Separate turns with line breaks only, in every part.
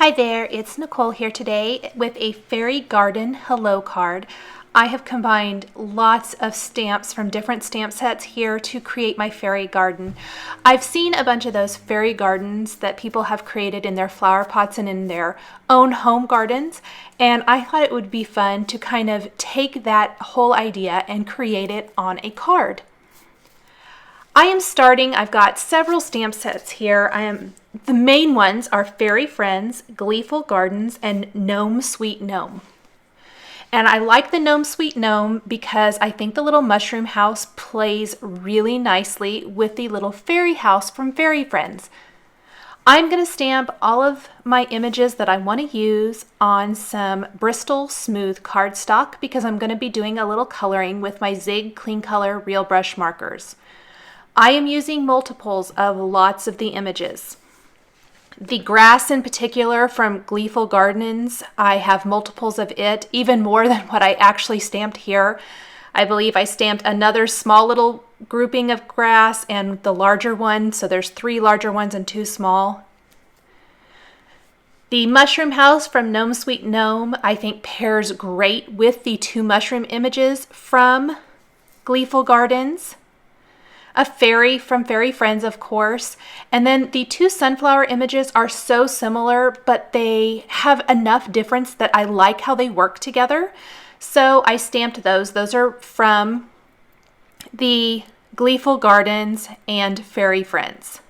Hi there, it's Nicole here today with a fairy garden hello card. I have combined lots of stamps from different stamp sets here to create my fairy garden. I've seen a bunch of those fairy gardens that people have created in their flower pots and in their own home gardens, and I thought it would be fun to kind of take that whole idea and create it on a card. I've got several stamp sets here. The main ones are Fairy Friends, Gleeful Gardens, and Gnome Sweet Gnome. And I like the Gnome Sweet Gnome because I think the little mushroom house plays really nicely with the little fairy house from Fairy Friends. I'm going to stamp all of my images that I want to use on some Bristol Smooth cardstock because I'm going to be doing a little coloring with my Zig Clean Color Real Brush markers. I am using multiples of lots of the images. The grass in particular from Gleeful Gardens, I have multiples of it, even more than what I actually stamped here. I believe I stamped another small little grouping of grass and the larger one, so there's 3 larger ones and 2 small. The mushroom house from Gnome Sweet Gnome, I think pairs great with the 2 mushroom images from Gleeful Gardens. A fairy from Fairy Friends, of course. And then the 2 sunflower images are so similar, but they have enough difference that I like how they work together. So I stamped those. Those are from the Gleeful Gardens and Fairy Friends.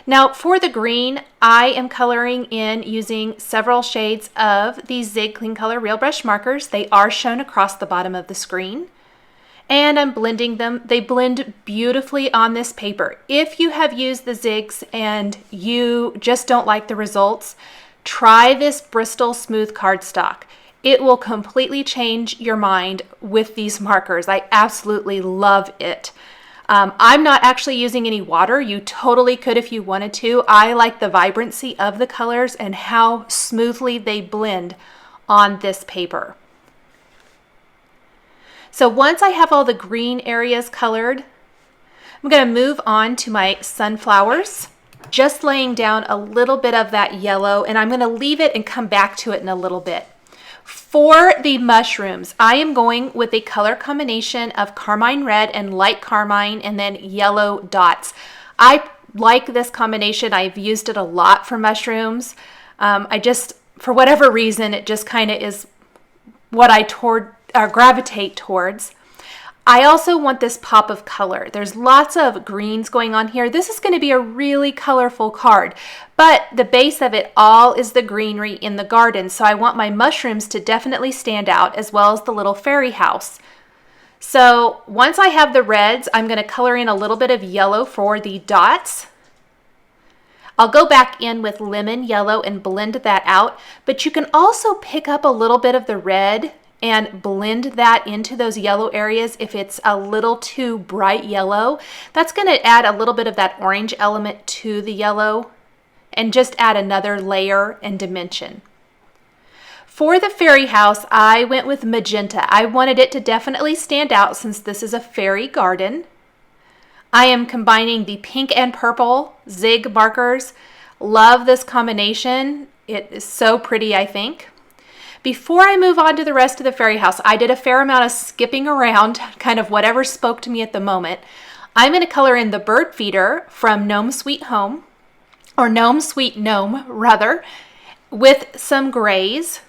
Now for the green, I am coloring in using several shades of the Zig Clean Color Real Brush markers. They are shown across the bottom of the screen. And I'm blending them. They blend beautifully on this paper. If you have used the Zigs and you just don't like the results, try this Bristol Smooth cardstock. It will completely change your mind with these markers. I absolutely love it. I'm not actually using any water. You totally could if you wanted to. I like the vibrancy of the colors and how smoothly they blend on this paper. So once I have all the green areas colored, I'm going to move on to my sunflowers, just laying down a little bit of that yellow, and I'm going to leave it and come back to it in a little bit. For the mushrooms, I am going with a color combination of carmine red and light carmine and then yellow dots. I like this combination. I've used it a lot for mushrooms. For whatever reason, it just kind of is what I gravitate towards. I also want this pop of color. There's lots of greens going on here. This is going to be a really colorful card, but the base of it all is the greenery in the garden. So I want my mushrooms to definitely stand out as well as the little fairy house. So once I have the reds, I'm going to color in a little bit of yellow for the dots. I'll go back in with lemon yellow and blend that out, but you can also pick up a little bit of the red and blend that into those yellow areas if it's a little too bright yellow. That's going to add a little bit of that orange element to the yellow and just add another layer and dimension. For the fairy house, I went with magenta. I wanted it to definitely stand out since this is a fairy garden. I am combining the pink and purple Zig markers. Love this combination. It is so pretty, I think. Before I move on to the rest of the fairy house, I did a fair amount of skipping around, kind of whatever spoke to me at the moment. I'm going to color in the bird feeder from Gnome Sweet Home, or Gnome Sweet Gnome, rather, with some grays.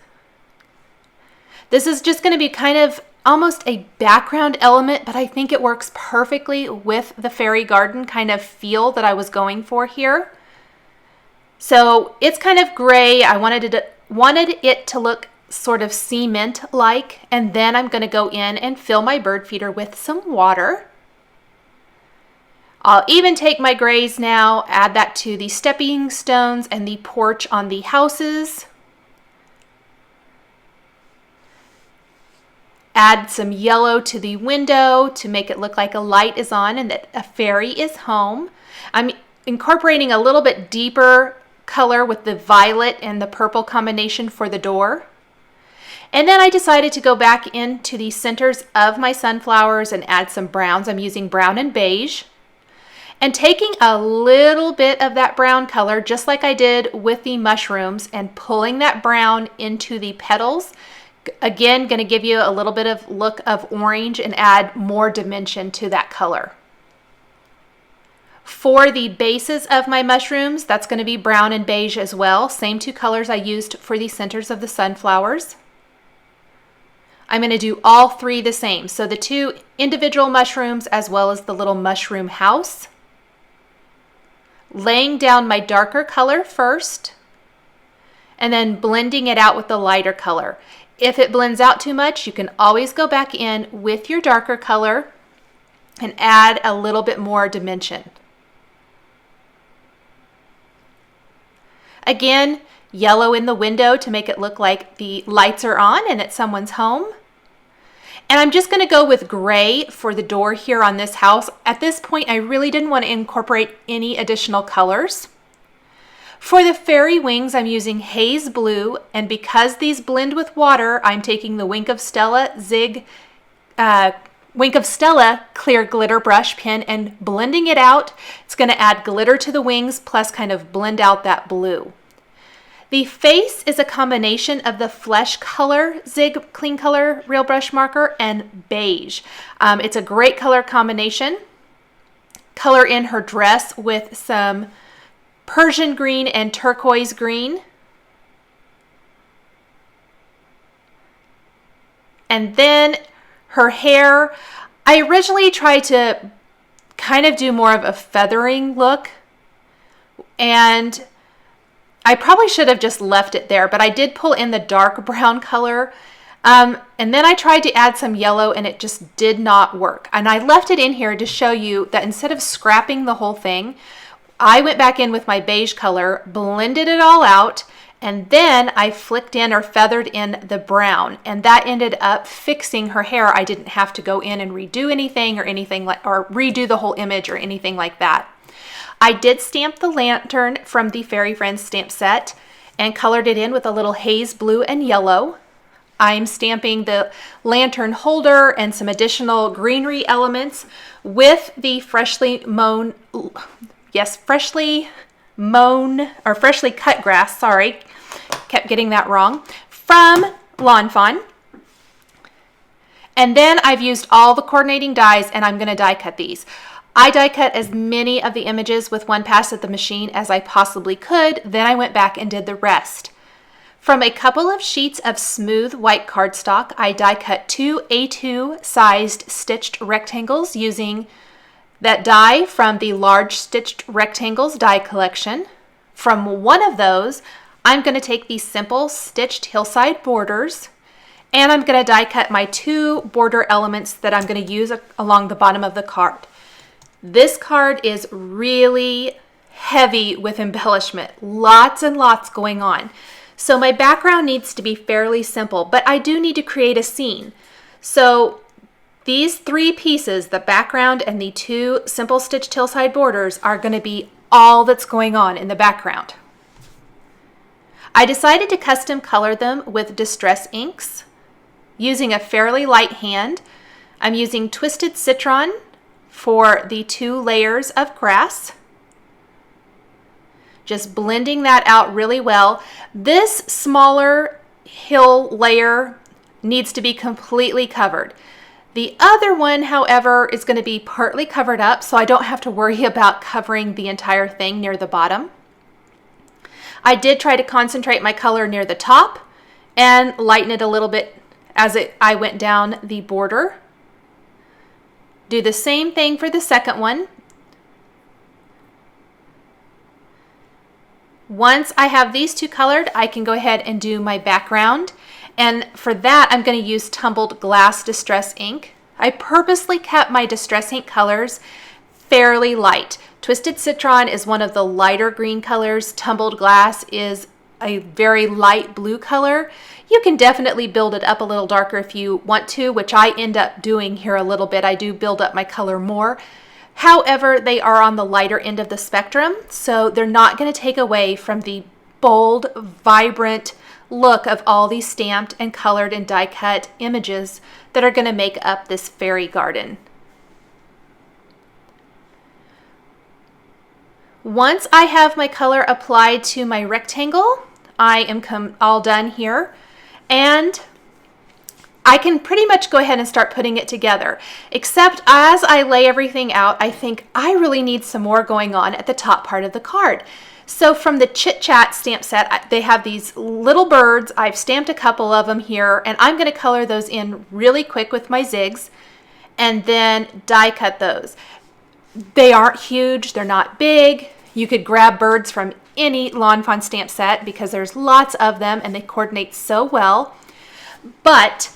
This is just going to be kind of almost a background element, but I think it works perfectly with the fairy garden kind of feel that I was going for here. So it's kind of gray. I wanted it to look sort of cement-like, and then I'm going to go in and fill my bird feeder with some water. I'll even take my grays now, add that to the stepping stones and the porch on the houses. Add some yellow to the window to make it look like a light is on and that a fairy is home. I'm incorporating a little bit deeper color with the violet and the purple combination for the door. And then I decided to go back into the centers of my sunflowers and add some browns. I'm using brown and beige. And taking a little bit of that brown color, just like I did with the mushrooms, and pulling that brown into the petals. Again, going to give you a little bit of look of orange and add more dimension to that color. For the bases of my mushrooms, that's going to be brown and beige as well. Same two colors I used for the centers of the sunflowers. I'm going to do all three the same. So the two individual mushrooms as well as the little mushroom house. Laying down my darker color first and then blending it out with the lighter color. If it blends out too much, you can always go back in with your darker color and add a little bit more dimension. Again, yellow in the window to make it look like the lights are on and it's someone's home. And I'm just going to go with gray for the door here on this house. At this point, I really didn't want to incorporate any additional colors. For the fairy wings, I'm using haze blue, and because these blend with water, I'm taking the Wink of Stella clear glitter brush pen and blending it out. It's going to add glitter to the wings plus kind of blend out that blue. The face is a combination of the flesh color Zig Clean Color Real Brush Marker and beige. It's a great color combination. Color in her dress with some Persian green and turquoise green. And then her hair, I originally tried to kind of do more of a feathering look, and I probably should have just left it there, but I did pull in the dark brown color. And then I tried to add some yellow and it just did not work. And I left it in here to show you that instead of scrapping the whole thing, I went back in with my beige color, blended it all out, and then I flicked in or feathered in the brown. And that ended up fixing her hair. I didn't have to go in and redo anything or redo the whole image or anything like that. I did stamp the lantern from the Fairy Friends stamp set and colored it in with a little haze blue and yellow. I'm stamping the lantern holder and some additional greenery elements with the freshly cut grass, sorry, kept getting that wrong, from Lawn Fawn. And then I've used all the coordinating dies and I'm going to die cut these. I die cut as many of the images with one pass at the machine as I possibly could. Then I went back and did the rest. From a couple of sheets of smooth white cardstock, I die cut 2 A2 sized stitched rectangles using that die from the Large Stitched Rectangles die collection. From one of those, I'm going to take these simple stitched hillside borders, and I'm going to die cut my 2 border elements that I'm going to use along the bottom of the card. This card is really heavy with embellishment, lots and lots going on. So my background needs to be fairly simple, but I do need to create a scene. So these 3 pieces, the background and the 2 simple stitched hillside borders, are going to be all that's going on in the background. I decided to custom color them with distress inks using a fairly light hand. I'm using Twisted Citron for the 2 layers of grass. Just blending that out really well. This smaller hill layer needs to be completely covered. The other one, however, is going to be partly covered up, so I don't have to worry about covering the entire thing near the bottom. I did try to concentrate my color near the top and lighten it a little bit as I went down the border. Do the same thing for the second one. Once I have these 2 colored, I can go ahead and do my background. And for that, I'm going to use Tumbled Glass Distress Ink. I purposely kept my Distress Ink colors fairly light. Twisted Citron is one of the lighter green colors. Tumbled Glass is a very light blue color. You can definitely build it up a little darker if you want to, which I end up doing here a little bit. I do build up my color more. However, they are on the lighter end of the spectrum, so they're not going to take away from the bold, vibrant look of all these stamped and colored and die cut images that are going to make up this fairy garden. Once I have my color applied to my rectangle, I am all done here, and I can pretty much go ahead and start putting it together, except as I lay everything out, I think I really need some more going on at the top part of the card. So from the Chit Chat stamp set, they have these little birds. I've stamped a couple of them here, and I'm going to color those in really quick with my zigs and then die cut those. They aren't huge, they're not big. You could grab birds from any Lawn Fawn stamp set because there's lots of them and they coordinate so well. But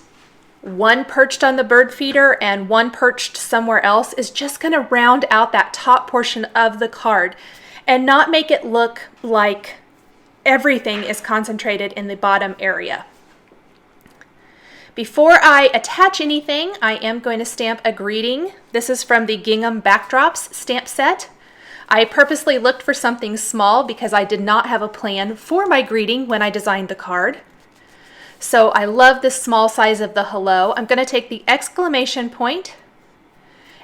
one perched on the bird feeder and one perched somewhere else is just going to round out that top portion of the card and not make it look like everything is concentrated in the bottom area. Before I attach anything, I am going to stamp a greeting. This is from the Gingham Backdrops stamp set. I purposely looked for something small because I did not have a plan for my greeting when I designed the card. So I love this small size of the hello. I'm going to take the exclamation point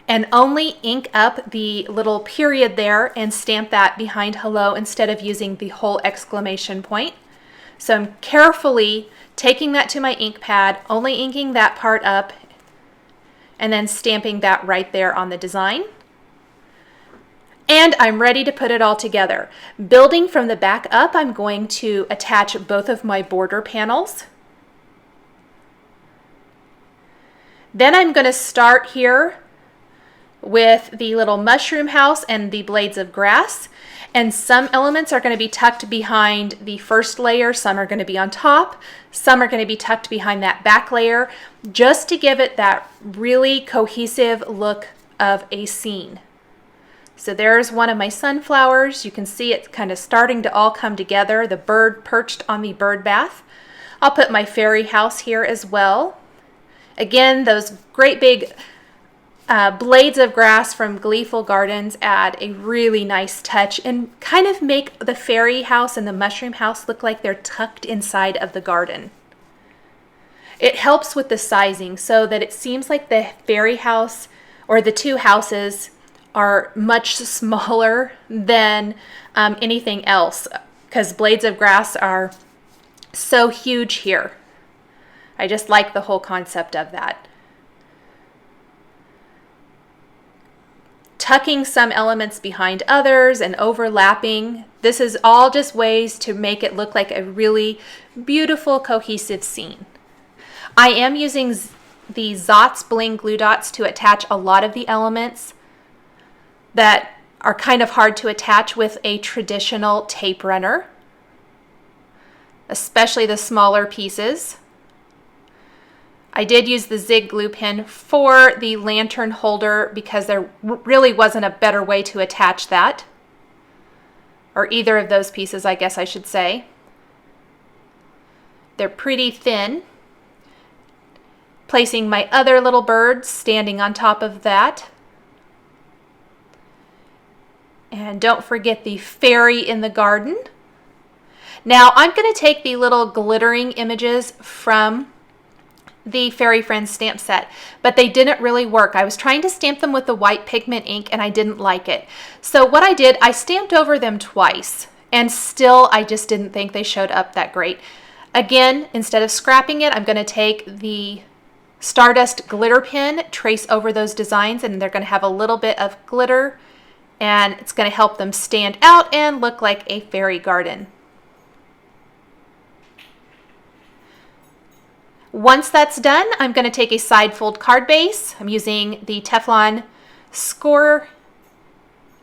and only ink up the little period there and stamp that behind hello instead of using the whole exclamation point. So I'm carefully taking that to my ink pad, only inking that part up, and then stamping that right there on the design. And I'm ready to put it all together. Building from the back up, I'm going to attach both of my border panels. Then I'm going to start here with the little mushroom house and the blades of grass. And some elements are going to be tucked behind the first layer, some are going to be on top, some are going to be tucked behind that back layer, just to give it that really cohesive look of a scene. So there's one of my sunflowers. You can see it's kind of starting to all come together, the bird perched on the bird bath. I'll put my fairy house here as well. Again, those great big blades of grass from Gleeful Gardens add a really nice touch and kind of make the fairy house and the mushroom house look like they're tucked inside of the garden. It helps with the sizing so that it seems like the fairy house or the two houses are much smaller than anything else because blades of grass are so huge here. I just like the whole concept of that. Tucking some elements behind others and overlapping. This is all just ways to make it look like a really beautiful, cohesive scene. I am using the Zotz Bling glue dots to attach a lot of the elements that are kind of hard to attach with a traditional tape runner, especially the smaller pieces. I did use the Zig glue pen for the lantern holder because there really wasn't a better way to attach that, or either of those pieces, I guess I should say. They're pretty thin. Placing my other little birds standing on top of that. And don't forget the fairy in the garden. Now I'm going to take the little glittering images from the Fairy Friends stamp set, but they didn't really work. I was trying to stamp them with the white pigment ink and I didn't like it. So what I did, I stamped over them twice and still I just didn't think they showed up that great. Again, instead of scrapping it, I'm going to take the Stardust glitter pen, trace over those designs, and they're going to have a little bit of glitter and it's going to help them stand out and look like a fairy garden. Once that's done, I'm going to take a side fold card base. I'm using the Teflon score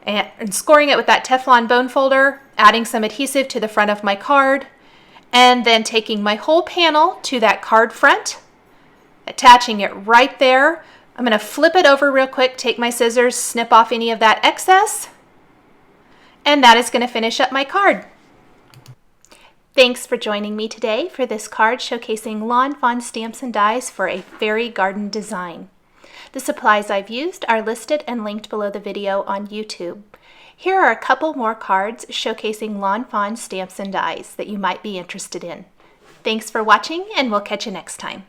and scoring it with that Teflon bone folder, adding some adhesive to the front of my card, and then taking my whole panel to that card front, attaching it right there. I'm going to flip it over real quick, take my scissors, snip off any of that excess, and that is going to finish up my card. Thanks for joining me today for this card showcasing Lawn Fawn stamps and dies for a fairy garden design. The supplies I've used are listed and linked below the video on YouTube. Here are a couple more cards showcasing Lawn Fawn stamps and dies that you might be interested in. Thanks for watching, and we'll catch you next time.